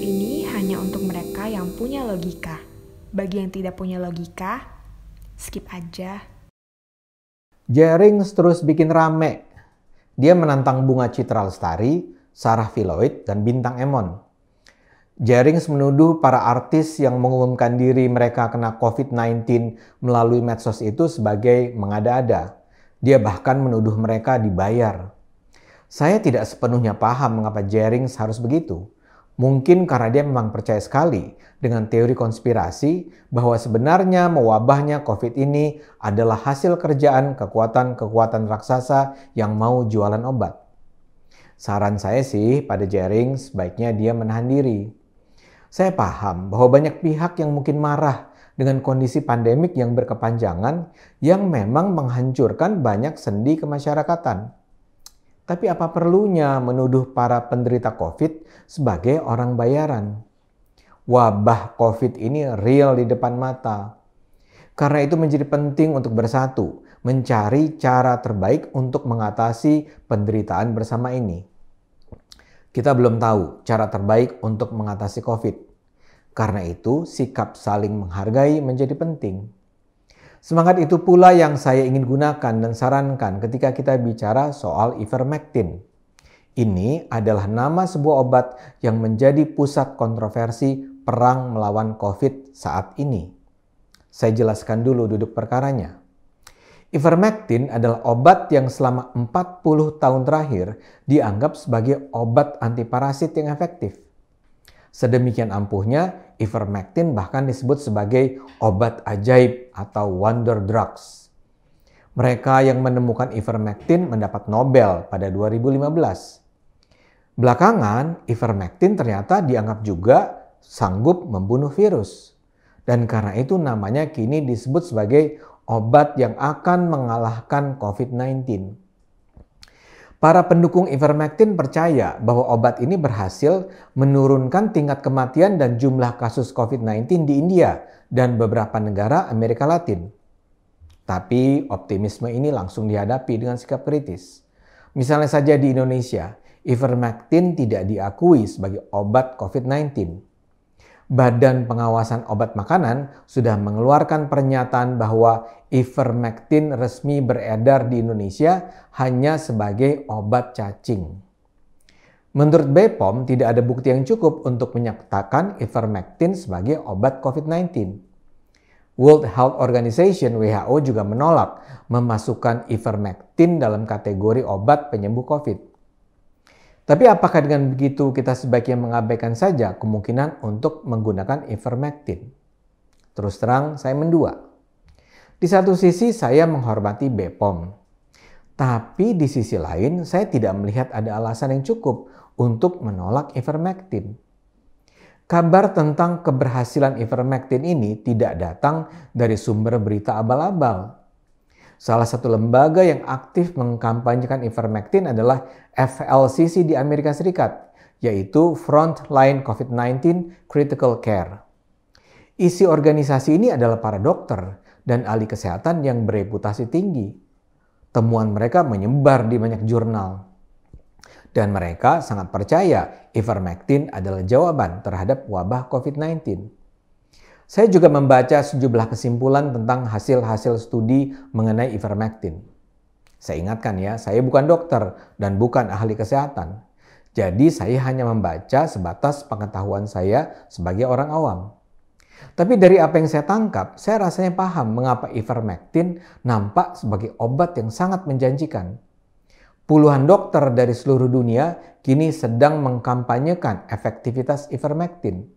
ini hanya untuk mereka yang punya logika. Bagi yang tidak punya logika, skip aja. Jerings terus bikin rame. Dia menantang Bunga Citra Lestari, Sarah Filoid, dan Bintang Emon. Jerings menuduh para artis yang mengumumkan diri mereka kena COVID-19 melalui medsos itu sebagai mengada-ada. Dia bahkan menuduh mereka dibayar. Saya tidak sepenuhnya paham mengapa Jerings harus begitu. Mungkin karena dia memang percaya sekali dengan teori konspirasi bahwa sebenarnya mewabahnya COVID ini adalah hasil kerjaan kekuatan-kekuatan raksasa yang mau jualan obat. Saran saya sih pada Jerings sebaiknya dia menahan diri. Saya paham bahwa banyak pihak yang mungkin marah dengan kondisi pandemik yang berkepanjangan yang memang menghancurkan banyak sendi kemasyarakatan. Tapi apa perlunya menuduh para penderita COVID sebagai orang bayaran? Wabah COVID ini real di depan mata. Karena itu menjadi penting untuk bersatu, mencari cara terbaik untuk mengatasi penderitaan bersama ini. Kita belum tahu cara terbaik untuk mengatasi COVID. Karena itu, sikap saling menghargai menjadi penting. Semangat itu pula yang saya ingin gunakan dan sarankan ketika kita bicara soal ivermectin. Ini adalah nama sebuah obat yang menjadi pusat kontroversi perang melawan COVID saat ini. Saya jelaskan dulu duduk perkaranya. Ivermectin adalah obat yang selama 40 tahun terakhir dianggap sebagai obat antiparasit yang efektif. Sedemikian ampuhnya, ivermectin bahkan disebut sebagai obat ajaib atau wonder drugs. Mereka yang menemukan ivermectin mendapat Nobel pada 2015. Belakangan, ivermectin ternyata dianggap juga sanggup membunuh virus. Dan karena itu namanya kini disebut sebagai obat yang akan mengalahkan COVID-19. Para pendukung ivermectin percaya bahwa obat ini berhasil menurunkan tingkat kematian dan jumlah kasus COVID-19 di India dan beberapa negara Amerika Latin. Tapi optimisme ini langsung dihadapi dengan sikap kritis. Misalnya saja di Indonesia, ivermectin tidak diakui sebagai obat COVID-19. Badan Pengawasan Obat Makanan sudah mengeluarkan pernyataan bahwa ivermectin resmi beredar di Indonesia hanya sebagai obat cacing. Menurut BPOM, tidak ada bukti yang cukup untuk menyatakan ivermectin sebagai obat COVID-19. World Health Organization (WHO) juga menolak memasukkan ivermectin dalam kategori obat penyembuh COVID. Tapi apakah dengan begitu kita sebaiknya mengabaikan saja kemungkinan untuk menggunakan ivermectin? Terus terang, saya mendua. Di satu sisi saya menghormati BPOM. Tapi di sisi lain, saya tidak melihat ada alasan yang cukup untuk menolak ivermectin. Kabar tentang keberhasilan ivermectin ini tidak datang dari sumber berita abal-abal. Salah satu lembaga yang aktif mengkampanyekan ivermectin adalah FLCC di Amerika Serikat, yaitu Frontline COVID-19 Critical Care. Isi organisasi ini adalah para dokter dan ahli kesehatan yang bereputasi tinggi. Temuan mereka menyebar di banyak jurnal. Dan mereka sangat percaya ivermectin adalah jawaban terhadap wabah COVID-19. Saya juga membaca sejumlah kesimpulan tentang hasil-hasil studi mengenai ivermectin. Saya ingatkan ya, saya bukan dokter dan bukan ahli kesehatan. Jadi saya hanya membaca sebatas pengetahuan saya sebagai orang awam. Tapi dari apa yang saya tangkap, saya rasanya paham mengapa ivermectin nampak sebagai obat yang sangat menjanjikan. Puluhan dokter dari seluruh dunia kini sedang mengkampanyekan efektivitas ivermectin.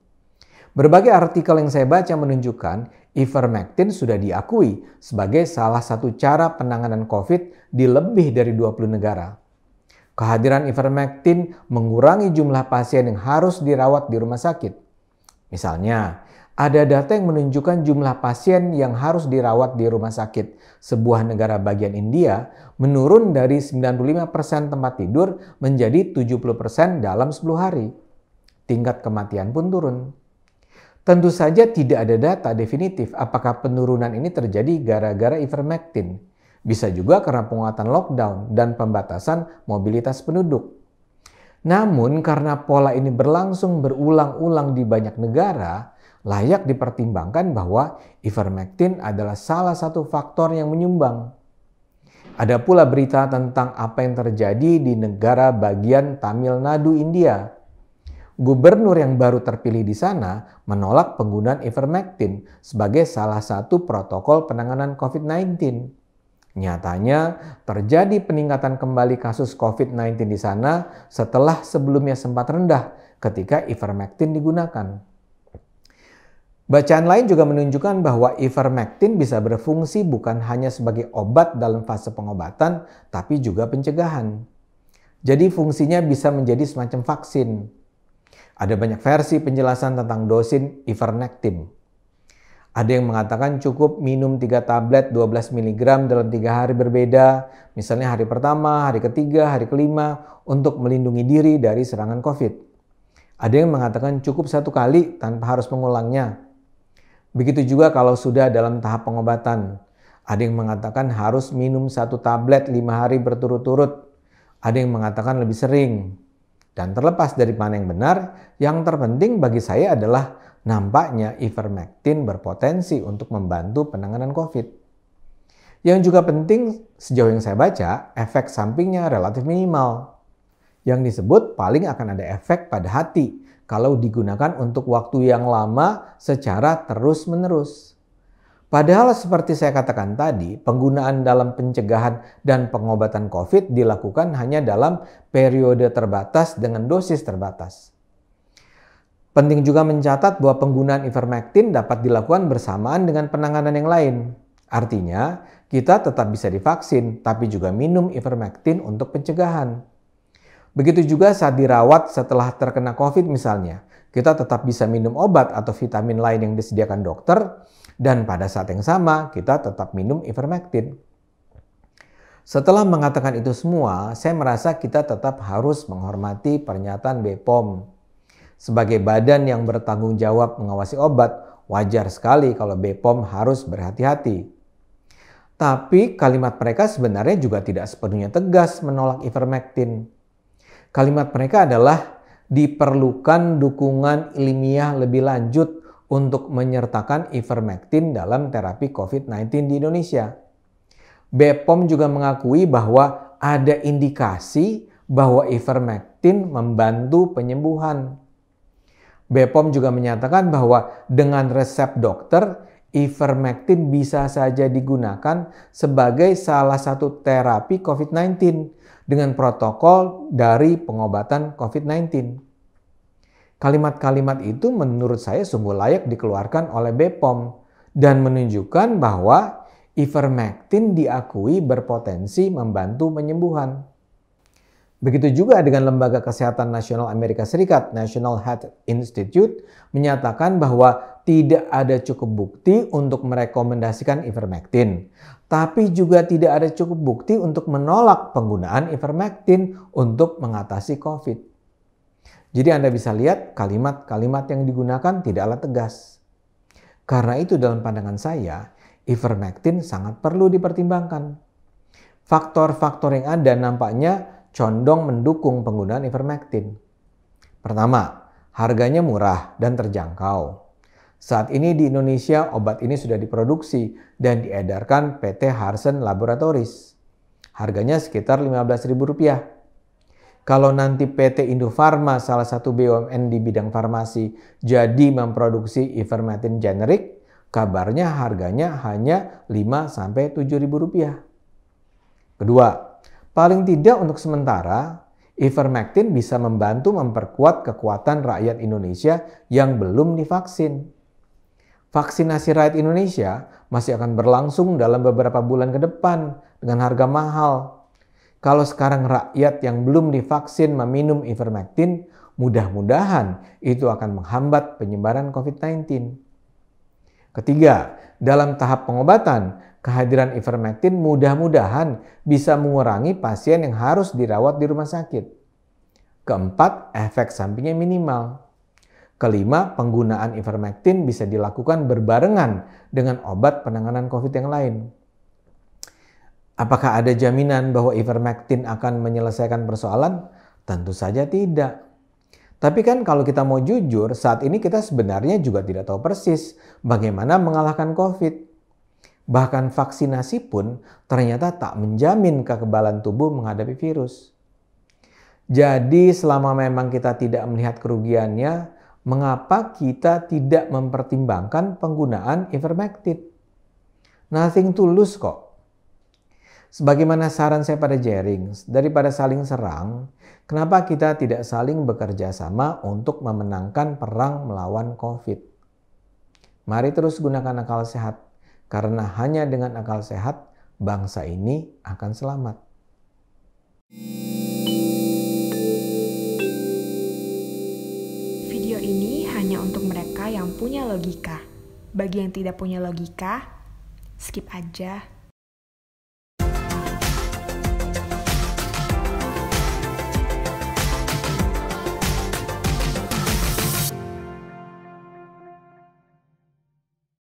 Berbagai artikel yang saya baca menunjukkan ivermectin sudah diakui sebagai salah satu cara penanganan COVID di lebih dari 20 negara. Kehadiran ivermectin mengurangi jumlah pasien yang harus dirawat di rumah sakit. Misalnya, ada data yang menunjukkan jumlah pasien yang harus dirawat di rumah sakit sebuah negara bagian India menurun dari 95% tempat tidur menjadi 70% dalam 10 hari. Tingkat kematian pun turun. Tentu saja tidak ada data definitif apakah penurunan ini terjadi gara-gara ivermectin. Bisa juga karena penguatan lockdown dan pembatasan mobilitas penduduk. Namun karena pola ini berlangsung berulang-ulang di banyak negara, layak dipertimbangkan bahwa ivermectin adalah salah satu faktor yang menyumbang. Ada pula berita tentang apa yang terjadi di negara bagian Tamil Nadu, India. Gubernur yang baru terpilih di sana menolak penggunaan ivermectin sebagai salah satu protokol penanganan COVID-19. Nyatanya terjadi peningkatan kembali kasus COVID-19 di sana setelah sebelumnya sempat rendah ketika ivermectin digunakan. Bacaan lain juga menunjukkan bahwa ivermectin bisa berfungsi bukan hanya sebagai obat dalam fase pengobatan, tapi juga pencegahan. Jadi fungsinya bisa menjadi semacam vaksin. Ada banyak versi penjelasan tentang dosis ivermectin. Ada yang mengatakan cukup minum 3 tablet 12 mg dalam 3 hari berbeda, misalnya hari pertama, hari ketiga, hari kelima, untuk melindungi diri dari serangan COVID. Ada yang mengatakan cukup 1 kali tanpa harus mengulangnya. Begitu juga kalau sudah dalam tahap pengobatan. Ada yang mengatakan harus minum 1 tablet 5 hari berturut-turut. Ada yang mengatakan lebih sering. Dan terlepas dari mana yang benar, yang terpenting bagi saya adalah nampaknya ivermectin berpotensi untuk membantu penanganan COVID. Yang juga penting, sejauh yang saya baca, efek sampingnya relatif minimal. Yang disebut paling akan ada efek pada hati kalau digunakan untuk waktu yang lama secara terus-menerus. Padahal seperti saya katakan tadi, penggunaan dalam pencegahan dan pengobatan COVID dilakukan hanya dalam periode terbatas dengan dosis terbatas. Penting juga mencatat bahwa penggunaan ivermectin dapat dilakukan bersamaan dengan penanganan yang lain. Artinya, kita tetap bisa divaksin, tapi juga minum ivermectin untuk pencegahan. Begitu juga saat dirawat setelah terkena COVID misalnya, kita tetap bisa minum obat atau vitamin lain yang disediakan dokter, dan pada saat yang sama kita tetap minum ivermectin. Setelah mengatakan itu semua, saya merasa kita tetap harus menghormati pernyataan BPOM. Sebagai badan yang bertanggung jawab mengawasi obat, wajar sekali kalau BPOM harus berhati-hati. Tapi kalimat mereka sebenarnya juga tidak sepenuhnya tegas menolak ivermectin. Kalimat mereka adalah diperlukan dukungan ilmiah lebih lanjut untuk menyertakan ivermectin dalam terapi COVID-19 di Indonesia. BPOM juga mengakui bahwa ada indikasi bahwa ivermectin membantu penyembuhan. BPOM juga menyatakan bahwa dengan resep dokter, ivermectin bisa saja digunakan sebagai salah satu terapi COVID-19 dengan protokol dari pengobatan COVID-19. Kalimat-kalimat itu menurut saya sungguh layak dikeluarkan oleh BPOM dan menunjukkan bahwa ivermectin diakui berpotensi membantu penyembuhan. Begitu juga dengan Lembaga Kesehatan Nasional Amerika Serikat, National Health Institute, menyatakan bahwa tidak ada cukup bukti untuk merekomendasikan ivermectin. Tapi juga tidak ada cukup bukti untuk menolak penggunaan ivermectin untuk mengatasi COVID. Jadi Anda bisa lihat kalimat-kalimat yang digunakan tidaklah tegas. Karena itu dalam pandangan saya, ivermectin sangat perlu dipertimbangkan. Faktor-faktor yang ada nampaknya condong mendukung penggunaan ivermectin. Pertama, harganya murah dan terjangkau. Saat ini di Indonesia obat ini sudah diproduksi dan diedarkan PT Harsen Laboratories. Harganya sekitar Rp15.000. Kalau nanti PT Indofarma, salah satu BUMN di bidang farmasi, jadi memproduksi ivermectin generik, kabarnya harganya hanya Rp5-7.000. Kedua, paling tidak untuk sementara, ivermectin bisa membantu memperkuat kekuatan rakyat Indonesia yang belum divaksin. Vaksinasi rakyat Indonesia masih akan berlangsung dalam beberapa bulan ke depan dengan harga mahal. Kalau sekarang rakyat yang belum divaksin meminum ivermectin, mudah-mudahan itu akan menghambat penyebaran COVID-19. Ketiga, dalam tahap pengobatan, kehadiran ivermectin mudah-mudahan bisa mengurangi pasien yang harus dirawat di rumah sakit. Keempat, efek sampingnya minimal. Kelima, penggunaan ivermectin bisa dilakukan berbarengan dengan obat penanganan COVID yang lain. Apakah ada jaminan bahwa ivermectin akan menyelesaikan persoalan? Tentu saja tidak. Tapi kan kalau kita mau jujur, saat ini kita sebenarnya juga tidak tahu persis bagaimana mengalahkan COVID. Bahkan vaksinasi pun ternyata tak menjamin kekebalan tubuh menghadapi virus. Jadi selama memang kita tidak melihat kerugiannya, mengapa kita tidak mempertimbangkan penggunaan ivermectin? Nothing to lose kok. Sebagaimana saran saya pada Jerings, daripada saling serang, kenapa kita tidak saling bekerja sama untuk memenangkan perang melawan COVID? Mari terus gunakan akal sehat, karena hanya dengan akal sehat, bangsa ini akan selamat. Video ini hanya untuk mereka yang punya logika. Bagi yang tidak punya logika, skip aja.